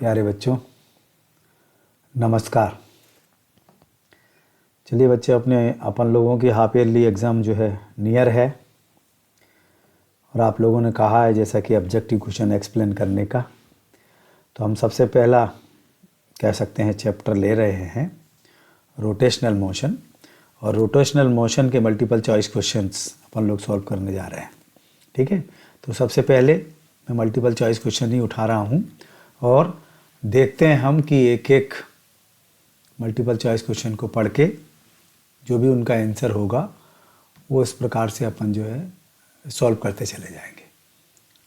प्यारे बच्चों, नमस्कार। चलिए बच्चे, अपन लोगों की हाफ ईयरली एग्ज़ाम जो है नियर है और आप लोगों ने कहा है जैसा कि ऑब्जेक्टिव क्वेश्चन एक्सप्लेन करने का, तो हम सबसे पहला कह सकते हैं चैप्टर ले रहे हैं रोटेशनल मोशन। और रोटेशनल मोशन के मल्टीपल चॉइस क्वेश्चंस अपन लोग सॉल्व करने जा रहे हैं। ठीक है, तो सबसे पहले मैं मल्टीपल चॉइस क्वेश्चन ही उठा रहा हूँ और देखते हैं हम कि एक एक मल्टीपल चॉइस क्वेश्चन को पढ़ के जो भी उनका आंसर होगा वो इस प्रकार से अपन जो है सॉल्व करते चले जाएंगे।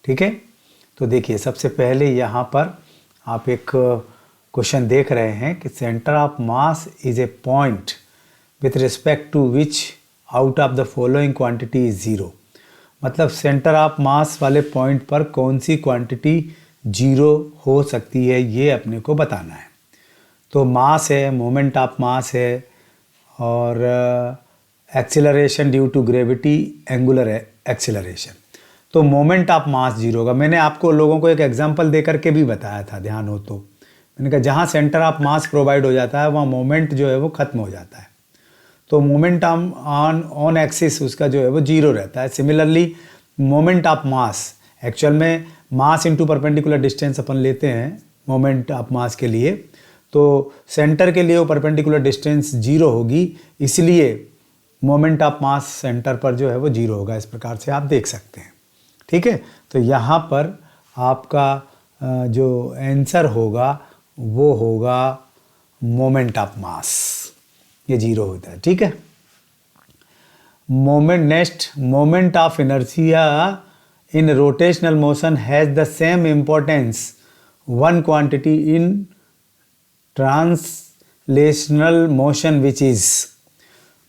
ठीक है, तो देखिए सबसे पहले यहाँ पर आप एक क्वेश्चन देख रहे हैं कि centre of mass is a point with respect to which out of the following quantity is zero. मतलब सेंटर ऑफ मास वाले पॉइंट पर कौन सी क्वांटिटी जीरो हो सकती है, ये अपने को बताना है। तो मास है, मोमेंट ऑफ मास है और acceleration due to gravity, angular acceleration. तो मोमेंट ऑफ मास जीरो होगा। मैंने आपको लोगों को एक एग्जांपल दे करके भी बताया था, ध्यान हो तो। मैंने कहा जहाँ सेंटर ऑफ मास प्रोवाइड हो जाता है वहाँ मोमेंट जो है वो ख़त्म हो जाता है, तो मोमेंट ऑन एक्सिस उसका जो है वो जीरो रहता है। Similarly moment of mass, actual में मास इनटू परपेंडिकुलर डिस्टेंस अपन लेते हैं मोमेंट ऑफ मास के लिए, तो सेंटर के लिए वो परपेंडिकुलर डिस्टेंस जीरो होगी, इसलिए मोमेंट ऑफ मास सेंटर पर जो है वो जीरो होगा। इस प्रकार से आप देख सकते हैं। ठीक है, तो यहाँ पर आपका जो आंसर होगा वो होगा मोमेंट ऑफ मास, ये जीरो होता है। ठीक है, moment next, moment of inertia in rotational motion has the same importance one quantity in translational motion which is।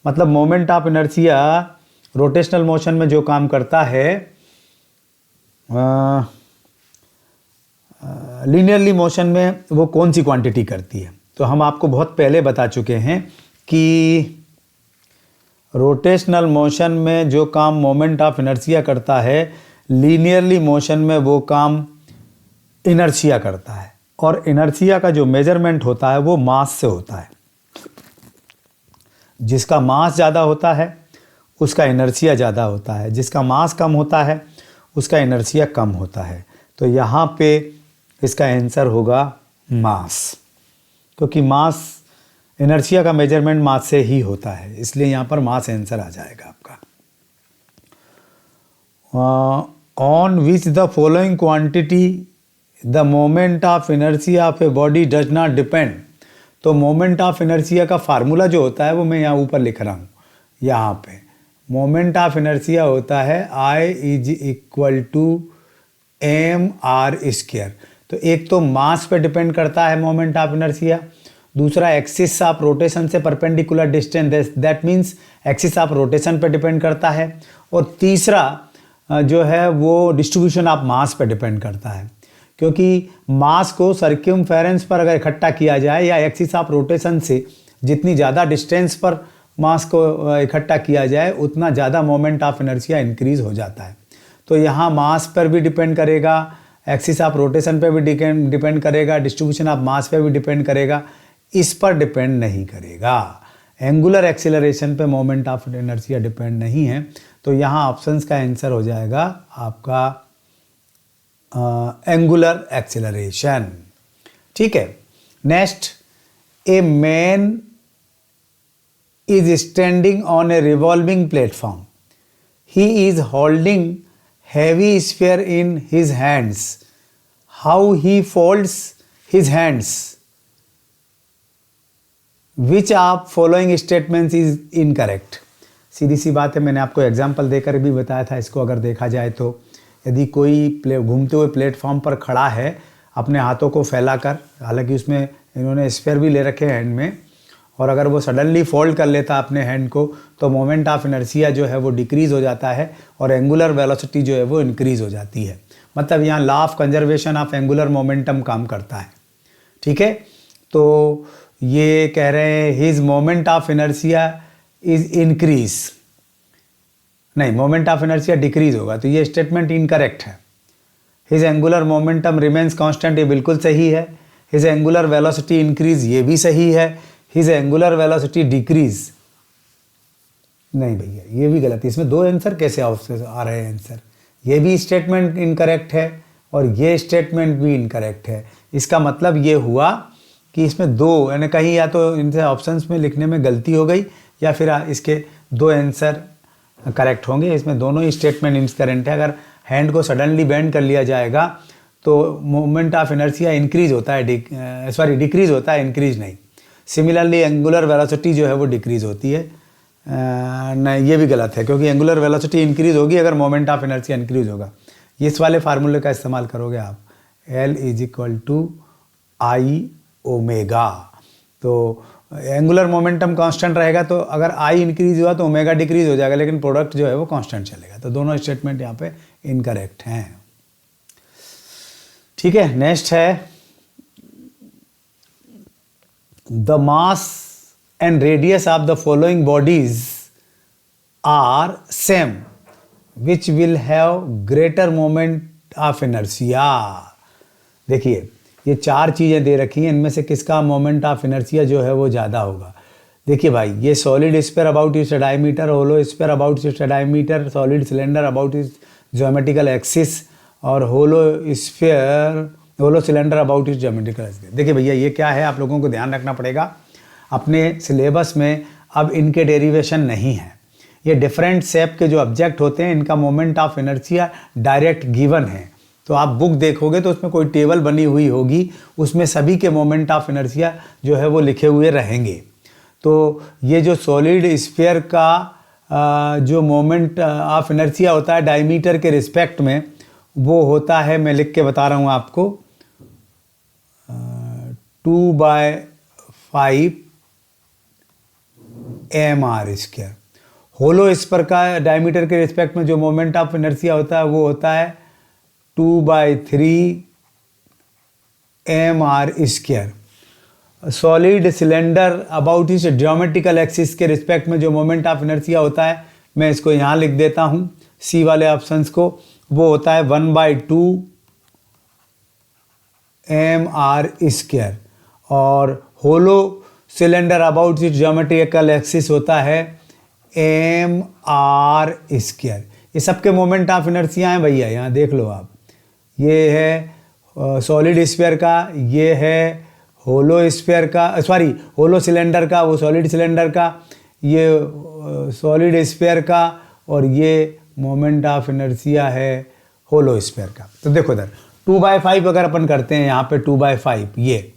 मतलब moment of inertia rotational motion में जो काम करता है लीनियरली मोशन में वो कौन सी क्वांटिटी करती है। तो हम आपको बहुत पहले बता चुके हैं कि रोटेशनल मोशन में जो काम मोमेंट ऑफ इनर्शिया करता है, लीनियरली मोशन में वो काम इनर्शिया करता है। और इनर्शिया का जो मेजरमेंट होता है वो मास से होता है। जिसका मास ज़्यादा होता है उसका इनर्शिया ज़्यादा होता है, जिसका मास कम होता है उसका इनर्शिया कम होता है। तो यहाँ पे इसका आंसर होगा मास, क्योंकि मास, इनर्शिया का मेजरमेंट मास से ही होता है, इसलिए यहाँ पर मास आंसर आ जाएगा आपका। On which the following quantity the moment of inertia of a body does not depend। तो मोमेंट ऑफ इनर्शिया का फार्मूला जो होता है वो मैं यहाँ ऊपर लिख रहा हूँ। यहाँ पे मोमेंट ऑफ इनर्शिया होता है I is equal to M R square. तो एक तो मास पे डिपेंड करता है मोमेंट ऑफ इनर्शिया, दूसरा एक्सिस ऑफ रोटेशन से perpendicular distance, that means axis of rotation पे डिपेंड करता है, और तीसरा जो है वो डिस्ट्रीब्यूशन ऑफ मास पर डिपेंड करता है। क्योंकि मास को सर्क्यूमफेरेंस पर अगर इकट्ठा किया जाए या एक्सिस ऑफ रोटेशन से जितनी ज़्यादा डिस्टेंस पर मास को इकट्ठा किया जाए उतना ज़्यादा मोमेंट ऑफ इनर्शिया इंक्रीज हो जाता है। तो यहाँ मास पर भी डिपेंड करेगा, एक्सिस ऑफ रोटेशन पर भी डिपेंड करेगा, डिस्ट्रीब्यूशन ऑफ मास पर भी डिपेंड करेगा, इस पर डिपेंड नहीं करेगा। एंगुलर एक्सीलरेशन पे मोमेंट ऑफ इनर्शिया डिपेंड नहीं है। तो यहाँ ऑप्शंस का आंसर हो जाएगा आपका एंगुलर एक्सीलरेशन। ठीक है, next, a man is standing on a revolving platform, he is holding heavy sphere in his hands, how he folds his hands, which of following statements is incorrect. सीधी सी बात है, मैंने आपको एग्जाम्पल देकर भी बताया था इसको। अगर देखा जाए तो यदि कोई घूमते हुए प्लेटफॉर्म पर खड़ा है अपने हाथों को फैलाकर, हालांकि उसमें इन्होंने स्फीयर भी ले रखे हैं हैंड में, और अगर वो सडनली फोल्ड कर लेता अपने हैंड को तो मोमेंट ऑफ इनर्शिया जो है वो डिक्रीज़ हो जाता है और एंगुलर वेलोसिटी जो है वो इंक्रीज़ हो जाती है। मतलब यहाँ law of conservation of angular momentum काम करता है। ठीक है, तो ये कह रहे हैं his moment of inertia is increase, नहीं, मोमेंट ऑफ इनर्शिया डिक्रीज होगा, तो ये स्टेटमेंट इनकरेक्ट है। His angular momentum remains constant, ये बिल्कुल सही है। हिज एंगुलर वेलोसिटी इंक्रीज, ये भी सही है। हिज एंगुलर वेलोसिटी डिक्रीज, नहीं भैया ये भी गलत है। इसमें दो आंसर कैसे आ रहे हैं आंसर? ये भी स्टेटमेंट इनकरेक्ट है और ये स्टेटमेंट भी इनकरेक्ट है। इसका मतलब ये हुआ कि इसमें दो, यानी कहीं या तो इनसे ऑप्शंस में लिखने में गलती हो गई या फिर इसके दो आंसर करेक्ट होंगे। इसमें दोनों ही स्टेटमेंट इनकरेक्ट है। अगर हैंड को सडनली बेंड कर लिया जाएगा तो मोमेंट ऑफ इनर्शिया इंक्रीज होता है, डिक्रीज होता है, इंक्रीज नहीं। सिमिलरली एंगुलर वेलोसिटी जो है वो डिक्रीज होती है। नहीं, ये भी गलत है, क्योंकि एंगुलर वेलोसिटी इंक्रीज होगी अगर मोमेंट ऑफ इनर्शिया इंक्रीज होगा। इस वाले फार्मूले का इस्तेमाल करोगे आप, L = I ओमेगा। तो एंगुलर मोमेंटम कांस्टेंट रहेगा, तो अगर I इंक्रीज हुआ तो ओमेगा डिक्रीज हो जाएगा, लेकिन प्रोडक्ट जो है वो कांस्टेंट चलेगा। तो दोनों स्टेटमेंट यहाँ पे इनकरेक्ट हैं। ठीक है, नेक्स्ट है the mass and radius of the following bodies are same, which will have greater moment of inertia। देखिए ये चार चीज़ें दे रखी हैं, इनमें से किसका मोमेंट ऑफ इनर्शिया जो है वो ज़्यादा होगा। देखिए भाई, ये solid sphere about its diameter, hollow sphere about its diameter, solid cylinder about its geometrical axis और hollow cylinder about its geometrical axis. देखिए भैया ये क्या है, आप लोगों को ध्यान रखना पड़ेगा। अपने सिलेबस में अब इनके डेरिवेशन नहीं है। ये डिफरेंट शेप के जो ऑब्जेक्ट होते हैं इनका moment of inertia direct given है। तो आप बुक देखोगे तो उसमें कोई टेबल बनी हुई होगी, उसमें सभी के मोमेंट ऑफ इनर्शिया जो है वो लिखे हुए रहेंगे। तो ये जो सॉलिड स्फीयर का जो मोमेंट ऑफ इनर्शिया होता है डायमीटर के रिस्पेक्ट में, वो होता है, मैं लिख के बता रहा हूँ आपको, 2/5 mr²। होलो स्फीयर का डायमीटर के रिस्पेक्ट में जो मोमेंट ऑफ इनर्शिया होता है वो होता है 2/3 mr²। सॉलिड सिलेंडर अबाउट इस ज्योमेट्रिकल एक्सिस के रिस्पेक्ट में जो मोमेंट ऑफ इनर्शिया होता है, मैं इसको यहाँ लिख देता हूँ सी वाले ऑप्शंस को, वो होता है 1/2 mr²। और hollow cylinder about it geometrical axis होता है mr²। ये सबके मोमेंट ऑफ इनर्शिया हैं भैया, यहाँ देख लो आप। ये है सॉलिड स्फीयर का, ये है होलो स्फीयर का, सॉरी होलो सिलेंडर का, वो सॉलिड सिलेंडर का, ये सॉलिड स्फीयर का, और ये मोमेंट ऑफ इनर्शिया है होलो स्फीयर का। तो देखो इधर 2/5 अगर अपन करते हैं यहाँ पे 2/5 ये,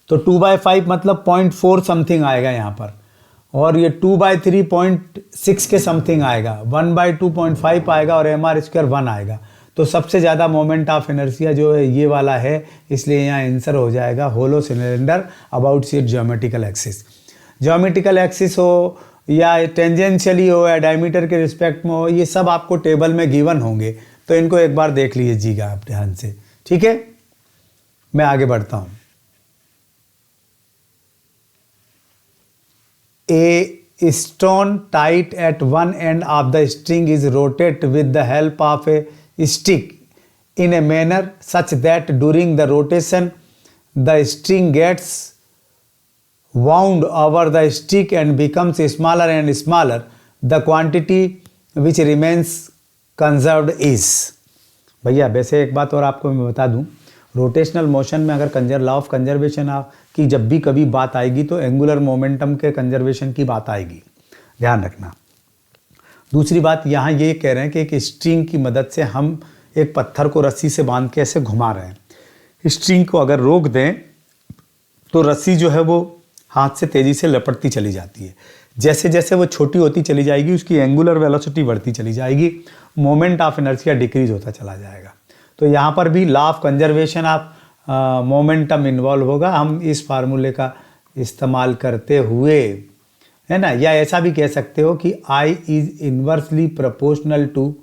तो 2/5 मतलब 0.4 समथिंग आएगा यहाँ पर, और ये 2/3 0.6 के समथिंग आएगा, 1/2 0.5 आएगा और mr² 1 आएगा। तो सबसे ज़्यादा मोमेंट ऑफ इनर्शिया जो है ये वाला है, इसलिए यहाँ आंसर हो जाएगा hollow cylinder about its geometrical axis. Geometrical axis हो या टेंजेंशियली हो या डायमीटर के रिस्पेक्ट में हो, ये सब आपको टेबल में गिवन होंगे, तो इनको एक बार देख लीजिएगा आप ध्यान से। ठीक है, मैं आगे बढ़ता हूँ। A stone tied at one end of the string is rotated with the help of a stick in a manner such that during the rotation the string gets wound over the stick and becomes smaller and smaller. The quantity which remains conserved is। भैया वैसे एक बात और आपको मैं बता दूं, rotational motion में अगर लॉ ऑफ कंजर्वेशन की जब भी कभी बात आएगी तो एंगुलर मोमेंटम के कंजर्वेशन की बात आएगी, ध्यान रखना। दूसरी बात यहाँ ये कह रहे हैं कि एक स्ट्रिंग की मदद से हम एक पत्थर को रस्सी से बांध के ऐसे घुमा रहे हैं। स्ट्रिंग को अगर रोक दें तो रस्सी जो है वो हाथ से तेज़ी से लपटती चली जाती है। जैसे जैसे वो छोटी होती चली जाएगी उसकी एंगुलर वेलोसिटी बढ़ती चली जाएगी, मोमेंट ऑफ इनर्शिया डिक्रीज होता चला जाएगा। तो यहाँ पर भी law of conservation of momentum involve होगा, हम इस फार्मूले का इस्तेमाल करते हुए, है ना। या ऐसा भी कह सकते हो कि I is inversely proportional to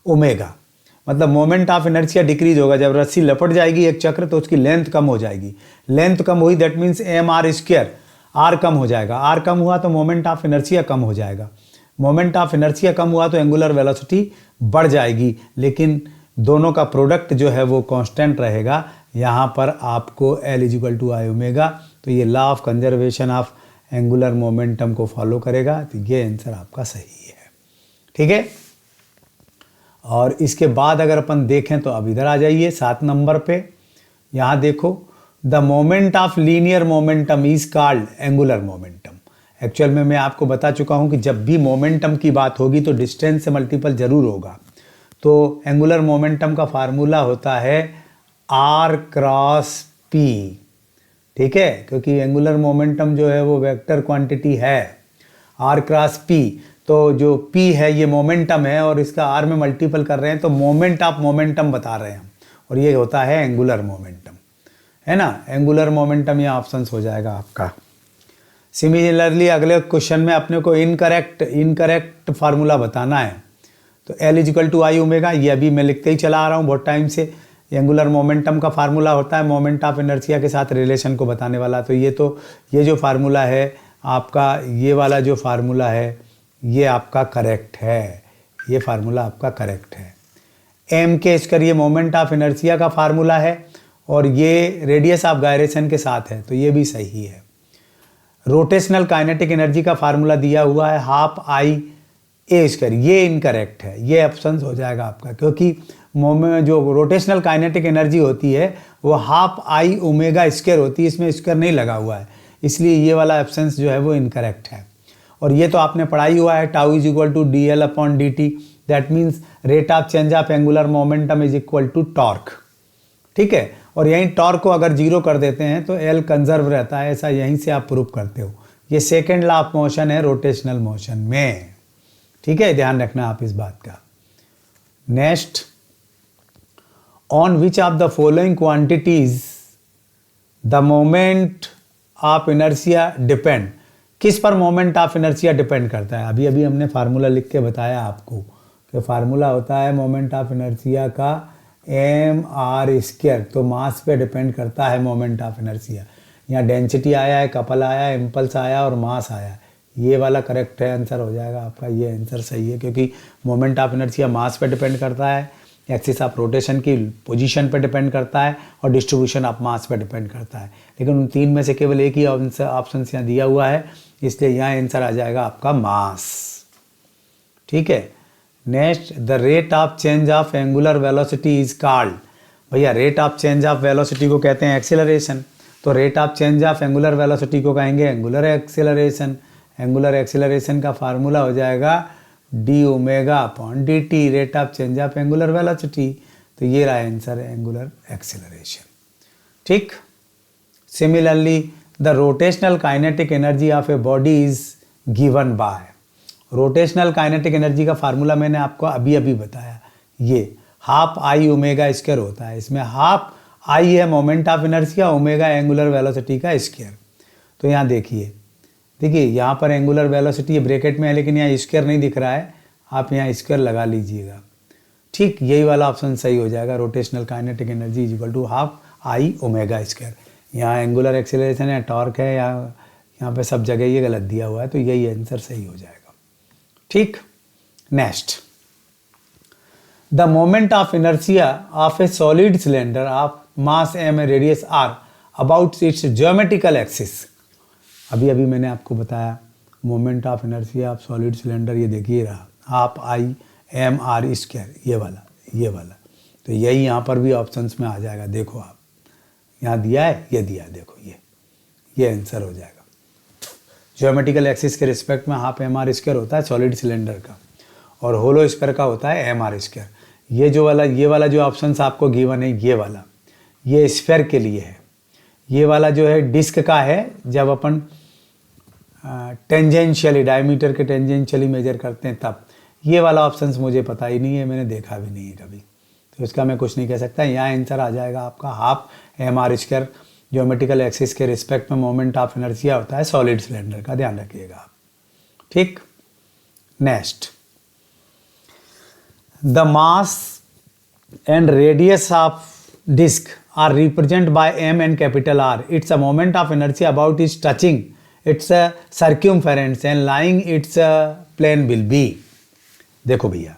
omega, मतलब मोमेंट ऑफ इनर्शिया डिक्रीज होगा। जब रस्सी लपट जाएगी एक चक्र तो उसकी लेंथ कम हो जाएगी, लेंथ कम हुई दैट मीन्स mr², r कम हो जाएगा, r कम हुआ तो मोमेंट ऑफ इनर्शिया कम हो जाएगा, मोमेंट ऑफ इनर्शिया कम हुआ तो एंगुलर वेलोसिटी बढ़ जाएगी, लेकिन दोनों का प्रोडक्ट जो है वो कांस्टेंट रहेगा, यहाँ पर आपको L is equal to I omega, तो ये law of conservation of angular momentum को फॉलो करेगा, तो ये आंसर आपका सही है। ठीक है, और इसके बाद अगर अपन देखें तो अब इधर आ जाइए 7 नंबर पे। यहाँ देखो, the moment of linear momentum is called angular momentum. Actual में मैं आपको बता चुका हूँ कि जब भी मोमेंटम की बात होगी तो डिस्टेंस से मल्टीपल जरूर होगा। तो एंगुलर मोमेंटम का फार्मूला होता है R क्रॉस P। ठीक है, क्योंकि एंगुलर मोमेंटम जो है वो वेक्टर क्वांटिटी है R क्रॉस P। तो जो P है ये मोमेंटम है और इसका R में मल्टीपल कर रहे हैं, तो मोमेंट ऑफ मोमेंटम बता रहे हैं हम, और ये होता है एंगुलर मोमेंटम, है ना। एंगुलर मोमेंटम ये ऑप्शंस हो जाएगा आपका। सिमिलरली अगले क्वेश्चन में अपने को इनकरेक्ट फार्मूला बताना है, तो L is equal to I omega, ये अभी मैं लिखते ही चला आ रहा हूँ बहुत टाइम से। एंगुलर मोमेंटम का फार्मूला होता है मोमेंट ऑफ इनर्शिया के साथ रिलेशन को बताने वाला। तो ये जो फार्मूला है आपका, ये वाला जो फार्मूला है ये आपका करेक्ट है, ये फार्मूला आपका करेक्ट है। एम के स्क्वायर ये मोमेंट ऑफ इनर्शिया का फार्मूला है और ये रेडियस ऑफ गायरेशन के साथ है, तो ये भी सही है। रोटेशनल काइनेटिक एनर्जी का फार्मूला दिया हुआ है हाफ आई ए स्क्वायर, ये इनकरेक्ट है, ये ऑप्शन हो जाएगा आपका, क्योंकि जो रोटेशनल काइनेटिक एनर्जी होती है वो हाफ आई ओमेगा स्क्वायर होती है, इसमें स्क्वायर नहीं लगा हुआ है, इसलिए ये वाला ऑप्शन जो है वो इनकरेक्ट है। और ये तो आपने पढ़ाई हुआ है, tau is equal to D L upon D T, that means rate of change of angular momentum is equal to torque. ठीक है, और यहीं टॉर्क को अगर जीरो कर देते हैं तो एल कंजर्व रहता है, ऐसा यहीं से आप प्रूव करते हो। ये सेकेंड लॉ ऑफ मोशन है रोटेशनल मोशन में। ठीक है, ध्यान रखना आप इस बात का। Next, on which of the following quantities the moment of inertia depend, किस पर मोमेंट ऑफ इनर्शिया डिपेंड करता है। अभी अभी हमने फार्मूला लिख के बताया आपको कि फार्मूला होता है मोमेंट ऑफ इनर्शिया का एम आर स्क्वायर, तो मास पे डिपेंड करता है मोमेंट ऑफ इनर्शिया। यहाँ डेंसिटी आया है, कपल आया है, इम्पल्स आया और मास आया है, ये वाला करेक्ट है, आंसर हो जाएगा आपका, ये आंसर सही है, क्योंकि मोमेंट ऑफ इनर्शिया मास पे डिपेंड करता है, एक्सिस ऑफ रोटेशन की पोजीशन पे डिपेंड करता है और डिस्ट्रीब्यूशन ऑफ मास पे डिपेंड करता है। लेकिन उन तीन में से केवल एक ही ऑप्शन यहाँ दिया हुआ है, इसलिए यहाँ आंसर आ जाएगा आपका मास। ठीक है, next, the rate of change of angular velocity is called, भैया rate of change of velocity को कहते हैं एक्सीलरेशन, तो rate of change of angular velocity को कहेंगे एंगुलर एक्सीलरेशन। एंगुलर एक्सीलरेशन का फार्मूला हो जाएगा D omega upon D T, rate of change of angular velocity, तो ये रहा आंसर है एंगुलर एक्सीलरेशन। ठीक, similarly the rotational kinetic energy of a body is given by, rotational kinetic energy का formula मैंने आपको अभी अभी बताया, ये हाफ आई ओमेगा स्क्वायर होता है, इसमें हाफ आई है moment of inertia, omega angular velocity का स्क्वायर। तो यहाँ देखिए यहाँ पर एंगुलर वेलोसिटी ये ब्रैकेट में है, लेकिन यहाँ स्क्वायर नहीं दिख रहा है, आप यहाँ स्क्वायर लगा लीजिएगा। ठीक, यही वाला ऑप्शन सही हो जाएगा, rotational kinetic energy is equal to half I omega square. यहाँ एंगुलर एक्सीलरेशन है, टॉर्क है, यहाँ पे सब जगह ये गलत दिया हुआ है, तो यही आंसर सही हो जाएगा। ठीक, next, the moment of inertia of a solid cylinder of mass M a radius R about its geometrical axis. अभी अभी मैंने आपको बताया moment of inertia of solid cylinder, ये देखिए रहा half I M R square, ये वाला, तो यही यहाँ पर भी ऑप्शंस में आ जाएगा। देखो आप यहाँ दिया है, ये दिया है, देखो ये आंसर हो जाएगा। ज्योमेट्रिकल एक्सिस के रिस्पेक्ट में हाफ एम आर स्क्वायर होता है सॉलिड सिलेंडर का, और होलो स्क्वायर का होता है एम आर स्क्वायर। ये वाला जो ऑप्शंस आपको गिवन है, ये वाला ये स्फेयर के लिए है, ये वाला जो है डिस्क का है, जब अपन टेंजेंशियली डायमीटर के टेंजेंशियली मेजर करते हैं तब। ये वाला ऑप्शंस मुझे पता ही नहीं है, मैंने देखा भी नहीं है कभी, तो इसका मैं कुछ नहीं कह सकता। यहाँ आंसर आ जाएगा आपका half M R square, geometrical axis के रिस्पेक्ट में मोमेंट ऑफ इनर्शिया होता है सॉलिड सिलेंडर का, ध्यान रखिएगा आप। ठीक, next, the mass and radius of disc are represented by m and capital R. It's a moment of inertia about its touching its circumference and lying its plane will be। देखो भैया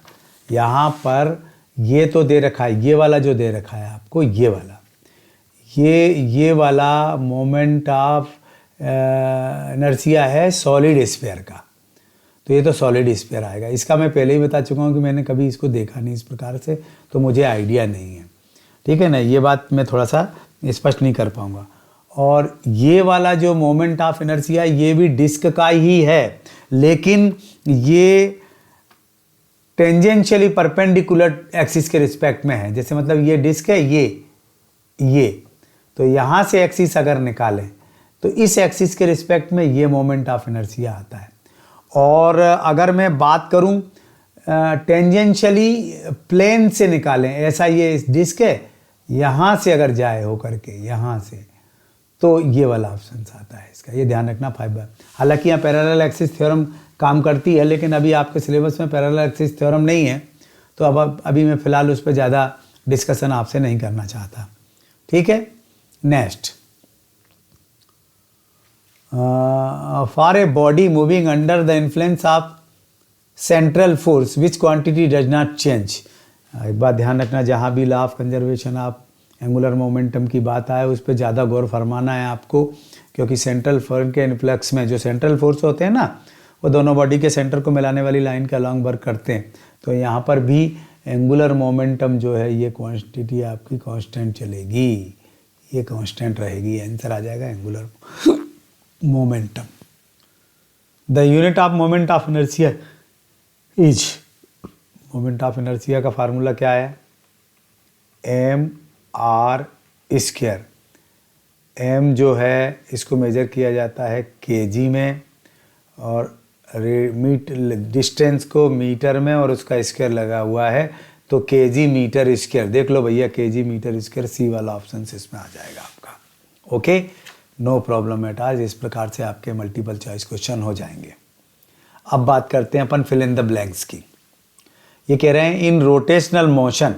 यहाँ पर ये तो दे रखा है, ये वाला जो दे रखा है आपको, ये वाला ये वाला मोमेंट ऑफ इनर्शिया है सॉलिड स्फीयर का, तो ये तो सॉलिड स्फीयर आएगा। इसका मैं पहले ही बता चुका हूँ कि मैंने कभी इसको देखा नहीं इस प्रकार से, तो मुझे आइडिया नहीं है, ठीक है ना। ये बात मैं थोड़ा सा स्पष्ट नहीं कर पाऊँगा। और ये वाला जो मोमेंट ऑफ इनर्शिया ये भी डिस्क का ही है, लेकिन ये टेंजेंशियली परपेंडिकुलर एक्सिस के रिस्पेक्ट में है। जैसे मतलब ये डिस्क है, ये तो यहाँ से एक्सिस अगर निकालें तो इस एक्सिस के रिस्पेक्ट में ये मोमेंट ऑफ इनर्शिया आता है। और अगर मैं बात करूं टेंजेंशियली प्लेन से निकालें, ऐसा ये इस डिस्क है, यहाँ से अगर जाए हो करके यहाँ से, तो ये वाला ऑप्शन आता है इसका, ये ध्यान रखना फाइबर। हालांकि यहाँ पैरेलल एक्सिस थ्योरम काम करती है, लेकिन अभी आपके सिलेबस में पैरेलल एक्सिस थ्योरम नहीं है, तो अब अभी मैं फ़िलहाल उस पर ज़्यादा डिस्कशन आपसे नहीं करना चाहता, ठीक है। Next, for a body moving under the influence of central force which quantity does not change. एक बात ध्यान रखना, जहाँ भी law of conservation of angular momentum की बात आए उस पर ज़्यादा गौर फरमाना है आपको, क्योंकि सेंट्रल फोर्स के इन्फ्लक्स में जो सेंट्रल फोर्स होते हैं ना, वो दोनों बॉडी के सेंटर को मिलाने वाली लाइन के अलॉन्ग वर्क करते हैं। तो यहाँ पर भी एंगुलर मोमेंटम जो है ये क्वांटिटी आपकी कांस्टेंट चलेगी, ये कांस्टेंट रहेगी। आंसर आ जाएगा angular momentum. The unit of moment of inertia is, moment of inertia का फार्मूला क्या है, एम आर स्क्वायर। एम जो है इसको मेजर किया जाता है केजी में, और डिस्टेंस को मीटर में, और उसका स्क्वायर लगा हुआ है तो केजी मीटर स्क्वायर। देख लो भैया, केजी मीटर स्क्वायर, सी वाला ऑप्शन इसमें आ जाएगा आपका। Okay, no problem at all. इस प्रकार से आपके मल्टीपल चॉइस क्वेश्चन हो जाएंगे। अब बात करते हैं अपन फिल इन द ब्लैंक्स की। ये कह रहे हैं in rotational motion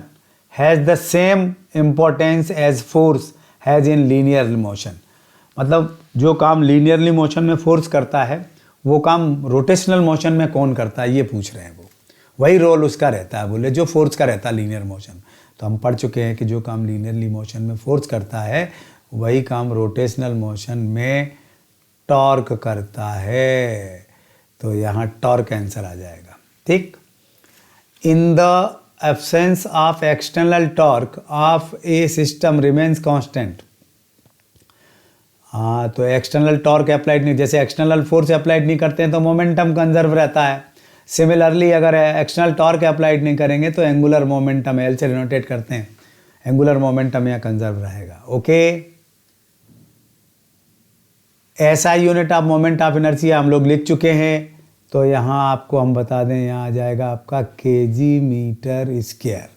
has the same importance as force has in linear motion. मतलब जो काम लीनियरली मोशन में फोर्स करता है वो काम रोटेशनल मोशन में कौन करता है, ये पूछ रहे हैं। वो वही रोल उसका रहता है, बोले जो फोर्स का रहता है लीनियर मोशन। तो हम पढ़ चुके हैं कि जो काम लीनियरली मोशन में फोर्स करता है वही काम रोटेशनल मोशन में टॉर्क करता है। तो यहाँ टॉर्क आंसर आ जाएगा, ठीक। In the absence of external torque of A system remains constant. हाँ, तो एक्सटर्नल टॉर्क अप्लाइड नहीं, जैसे एक्सटर्नल फोर्स अप्लाइड नहीं करते हैं तो मोमेंटम कंजर्व रहता है। सिमिलरली अगर एक्सटर्नल टॉर्क अप्लाइड नहीं करेंगे तो एंगुलर मोमेंटम, एल से डिनोटेट करते हैं, एंगुलर मोमेंटम यहाँ कंजर्व रहेगा। ओके, ऐसा unit of moment of inertia हम लोग लिख चुके हैं, तो यहाँ आपको हम बता दें, यहाँ आ जाएगा आपका केजी मीटर स्क्वायर,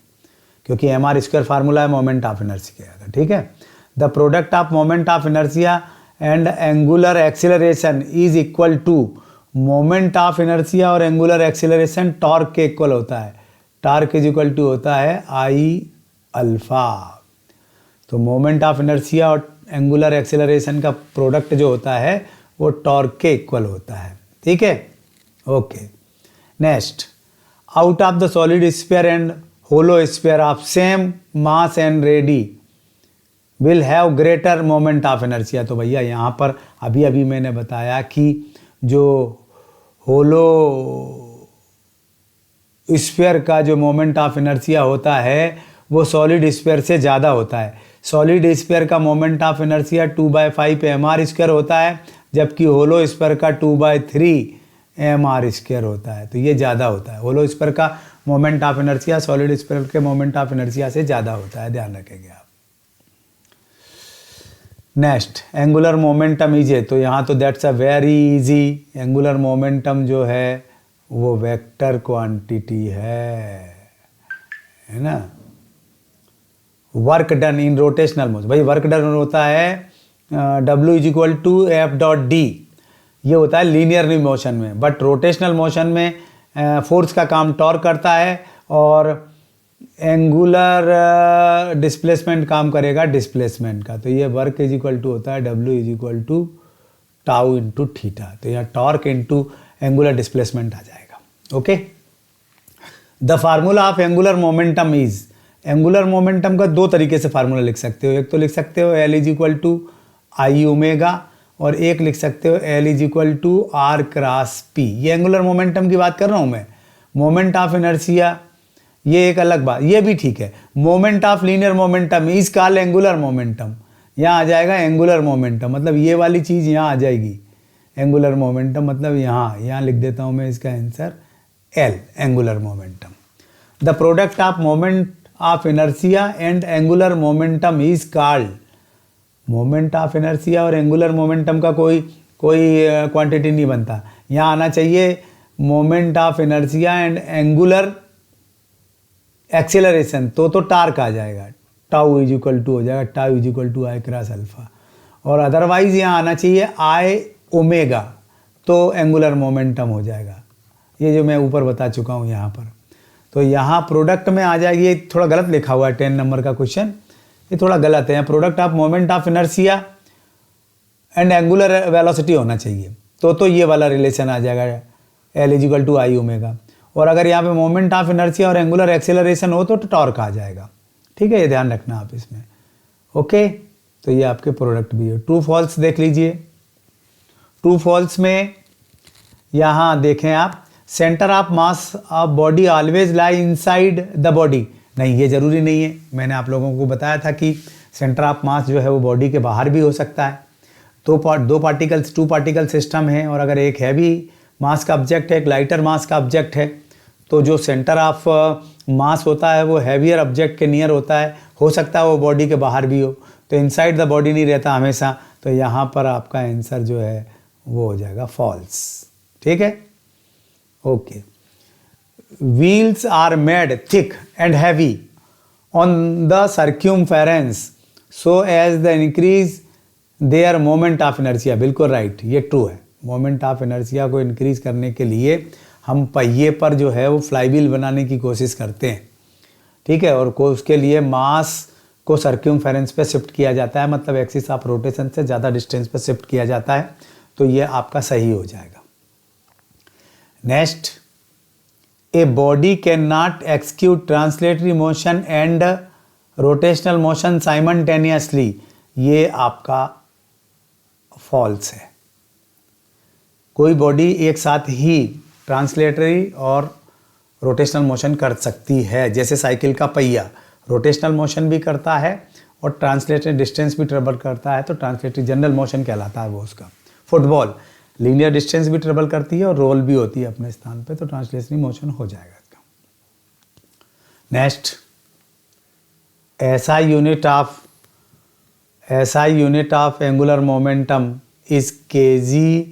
क्योंकि एम आर स्क्वायर फार्मूला है मोमेंट ऑफ इनर्शिया का, ठीक है। The product of moment of inertia and angular acceleration is equal to, moment of inertia और एंगुलर एक्सीलरेशन टॉर्क के इक्वल होता है। टॉर्क इज इक्वल टू होता है आई अल्फा। तो मोमेंट ऑफ इनर्शिया और एंगुलर एक्सीलरेशन का प्रोडक्ट जो होता है वो टॉर्क के इक्वल होता है, ठीक है। Okay, next, out of the solid sphere and hollow sphere of same mass and radii will have greater moment of inertia. तो भैया यहाँ पर अभी अभी मैंने बताया कि जो होलो स्फीयर का जो मोमेंट ऑफ इनर्शिया होता है वो सॉलिड स्फीयर से ज़्यादा होता है। सॉलिड स्फीयर का मोमेंट ऑफ इनर्शिया 2/5 mr² होता है, जबकि होलो स्फीयर का 2/3 mr² होता है। तो ये ज़्यादा होता है, होलो स्फीयर का moment of inertia solid sphere के मोमेंट ऑफ इनर्शिया से ज़्यादा होता है, ध्यान रखेंगे आप। नेक्स्ट, एंगुलर मोमेंटम इज है, तो यहाँ तो that's a very easy. Angular momentum जो है वो वेक्टर क्वांटिटी है ना। Work done in rotational motion, भाई वर्क डन होता है W is equal to F.D, ये होता है लीनियर मोशन में, बट रोटेशनल मोशन में फोर्स का काम टॉर्क करता है और एंगुलर डिस्प्लेसमेंट काम करेगा डिस्प्लेसमेंट का। तो ये वर्क इज इक्वल टू होता है W is equal to tau into theta. तो यहाँ टॉर्क इंटू एंगुलर डिस्प्लेसमेंट आ जाएगा। Okay, the formula of angular momentum is, angular momentum का दो तरीके से फार्मूला लिख सकते हो। एक तो लिख सकते हो L is equal to I omega, और एक लिख सकते हो L is equal to R cross P. ये एंगुलर मोमेंटम की बात कर रहा हूँ मैं। मोमेंट ऑफ इनर्शिया ये एक अलग बात, ये भी ठीक है। Moment of linear momentum is called angular momentum. यहाँ आ जाएगा एंगुलर मोमेंटम, मतलब ये वाली चीज़ यहाँ आ जाएगी। एंगुलर मोमेंटम मतलब यहाँ लिख देता हूँ मैं इसका answer L, angular momentum. The product of moment of inertia and angular momentum is called. Moment of inertia और एंगुलर मोमेंटम का कोई क्वांटिटी नहीं बनता। यहाँ आना चाहिए moment of inertia and angular acceleration, तो टार्क आ जाएगा। टाउ इज इक्वल टू हो जाएगा tau is equal to I cross alpha, और अदरवाइज यहाँ आना चाहिए आई ओमेगा, तो एंगुलर मोमेंटम हो जाएगा। ये जो मैं ऊपर बता चुका हूँ यहाँ पर। तो यहाँ प्रोडक्ट में आ जाएगी, ये थोड़ा गलत लिखा हुआ है 10 नंबर का क्वेश्चन, ये थोड़ा गलत है। Product of moment of inertia and angular velocity होना चाहिए, तो ये वाला रिलेशन आ जाएगा L is equal to I omega. और अगर यहाँ पे मोमेंट ऑफ इनर्शिया और एंगुलर एक्सेलरेशन हो तो टॉर्क आ जाएगा। ठीक है, ये ध्यान रखना आप इसमें। ओके, तो ये आपके प्रोडक्ट भी है। ट्रू फॉल्स देख लीजिए। ट्रू फॉल्स में यहाँ देखें आप, centre of mass of body always lie inside the body. नहीं, ये ज़रूरी नहीं है। मैंने आप लोगों को बताया था कि सेंटर ऑफ मास जो है वो बॉडी के बाहर भी हो सकता है। टू पार्टिकल सिस्टम है, और अगर एक हैवी मास का ऑब्जेक्ट है, एक लाइटर मास का ऑब्जेक्ट है, तो जो सेंटर ऑफ मास होता है वो हैवियर ऑब्जेक्ट के नियर होता है। हो सकता है वो बॉडी के बाहर भी हो, तो इनसाइड द बॉडी नहीं रहता हमेशा। तो यहाँ पर आपका आंसर जो है वो हो जाएगा फॉल्स। ठीक है, okay. Wheels are made thick and heavy on the circumference so as the increase their moment of inertia. बिल्कुल राइट, ये ट्रू है। मोमेंट ऑफ इनर्शिया को इंक्रीज करने के लिए हम पहिए पर जो है वो फ्लाईव्हील बनाने की कोशिश करते हैं। ठीक है, और उसके लिए मास को सर्क्यूमफेरेंस पे शिफ्ट किया जाता है, मतलब एक्सिस ऑफ रोटेशन से ज़्यादा डिस्टेंस पे शिफ्ट किया जाता है। तो ये आपका सही हो जाएगा। Next, a body can not execute translatory motion and rotational motion simultaneously. ये आपका फॉल्स है। कोई बॉडी एक साथ ही ट्रांसलेटरी और रोटेशनल मोशन कर सकती है। जैसे साइकिल का पहिया रोटेशनल मोशन भी करता है और ट्रांसलेटरी डिस्टेंस भी ट्रेवल करता है, तो ट्रांसलेटरी जनरल मोशन कहलाता है वो उसका। फुटबॉल लीनियर डिस्टेंस भी ट्रेवल करती है और रोल भी होती है अपने स्थान पे, तो ट्रांसलेटरी मोशन हो जाएगा इसका। Next, SI unit of angular momentum is kg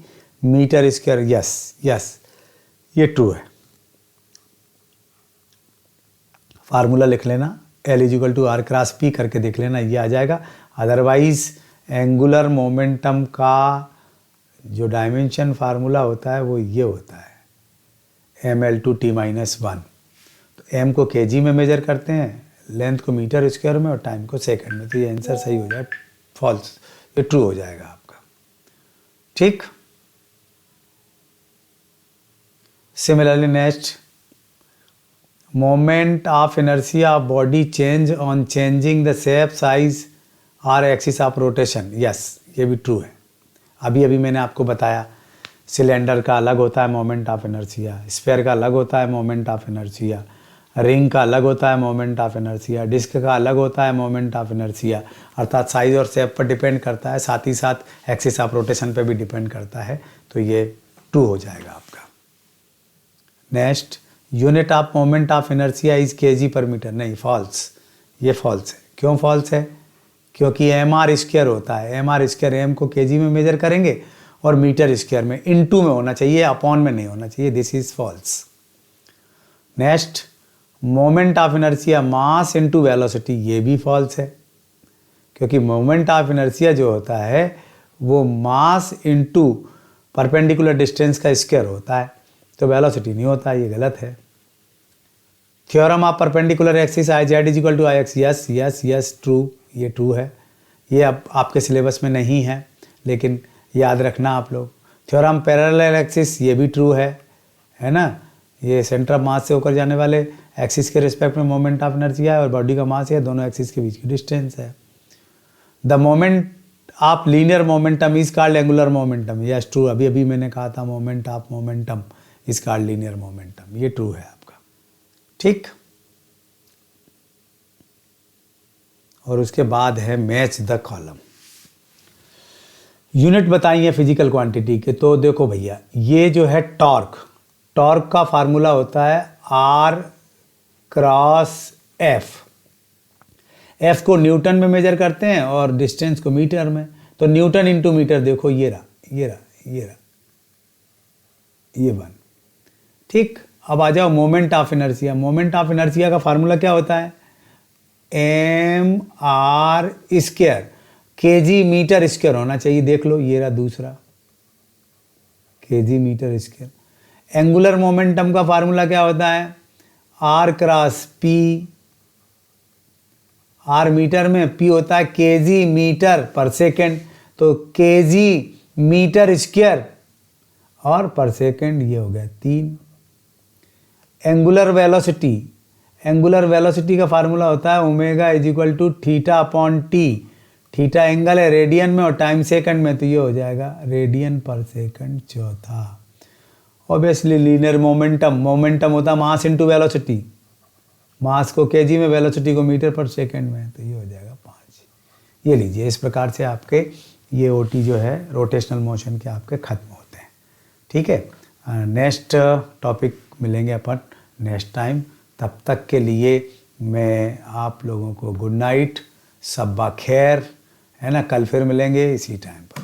metre square. Yes, ये ट्रू है। फार्मूला लिख लेना, L is equal to R cross P करके देख लेना, ये आ जाएगा। अदरवाइज एंगुलर मोमेंटम का जो डायमेंशन फार्मूला होता है वो ये होता है mL/t-1। तो m को kg में मेजर करते हैं, लेंथ को मीटर स्क्वायर में और टाइम को सेकंड में। तो ये आंसर सही हो जाए, फॉल्स, ये ट्रू हो जाएगा आपका। ठीक। Similarly next, moment of inertia of body change on changing the shape, size और एक्सिस ऑफ रोटेशन। यस, ये भी ट्रू है। अभी मैंने आपको बताया सिलेंडर का अलग होता है मोमेंट ऑफ इनर्शिया, स्फीयर का अलग होता है मोमेंट ऑफ इनर्शिया, रिंग का अलग होता है मोमेंट ऑफ इनर्शिया, डिस्क का अलग होता है मोमेंट ऑफ इनर्शिया। अर्थात साइज और शेप पर डिपेंड करता है, साथ ही साथ एक्सिस ऑफ रोटेशन पर भी डिपेंड करता है। तो ये ट्रू हो जाएगा आपका। Next, unit of moment of inertia is kg/मीटर। नहीं, फॉल्स, ये फॉल्स है। क्यों फॉल्स है? क्योंकि mr² होता है। mr², m को kg में मेजर करेंगे और मीटर स्क्वायर में, इनटू में होना चाहिए, अपॉन में नहीं होना चाहिए। This is false. Next, moment of inertia mass into velocity, ये भी फॉल्स है। क्योंकि मोमेंट ऑफ इनर्शिया जो होता है वो मास इनटू परपेंडिकुलर डिस्टेंस का स्क्वायर होता है, तो वेलोसिटी नहीं होता, ये गलत है। Theorem of perpendicular axis I Z is equal to IX। Yes, true, ये ट्रू है। ये अब आपके सिलेबस में नहीं है, लेकिन याद रखना आप लोग। थ्योरम पैरेलल एक्सिस, ये भी ट्रू है ना। ये सेंटर ऑफ मास से होकर जाने वाले एक्सिस के रिस्पेक्ट में मोमेंट ऑफ इनर्शिया है और बॉडी का मास है, दोनों एक्सिस के बीच की डिस्टेंस है। The moment of linear momentum is called angular momentum. Yes true, अभी अभी मैंने कहा था moment of momentum is called linear momentum, ये ट्रू है आपका। ठीक, और उसके बाद है मैच द कॉलम। यूनिट बताइए फिजिकल क्वांटिटी के। तो देखो भैया, ये जो है टॉर्क, टॉर्क का फार्मूला होता है आर क्रॉस एफ। एफ को न्यूटन में मेजर करते हैं और डिस्टेंस को मीटर में। तो न्यूटन इंटू मीटर, देखो ये रहा, ये रहा, ये रहा, ये बन। ठीक, अब आ जाओ moment of inertia. Moment of inertia का फार्मूला क्या होता है? M R square, KG metre square होना चाहिए। देख लो, ये रहा दूसरा, KG metre square. Angular momentum का फार्मूला क्या होता है? R cross P. R metre में, पी होता है केजी मीटर पर सेकेंड। तो केजी मीटर स्क्वायर और पर सेकेंड, ये हो गया 3। एंगुलर वेलोसिटी, एंगुलर वेलोसिटी का फार्मूला होता है omega is equal to theta upon T. Theta angle है रेडियन में और टाइम सेकंड में, तो ये हो जाएगा रेडियन पर सेकंड चौथा। ऑब्वियसली लीनियर मोमेंटम, मोमेंटम होता है मास इंटू वेलोसिटी। मास को केजी में, वेलोसिटी को मीटर पर सेकंड में, तो ये हो जाएगा 5। ये लीजिए, इस प्रकार से आपके ये ओटी जो है रोटेशनल मोशन के आपके खत्म होते हैं। ठीक है, नेक्स्ट टॉपिक मिलेंगे अपन नेक्स्ट टाइम। तब तक के लिए मैं आप लोगों को गुड नाइट, सब्बा खैर, है ना। कल फिर मिलेंगे इसी टाइम पर।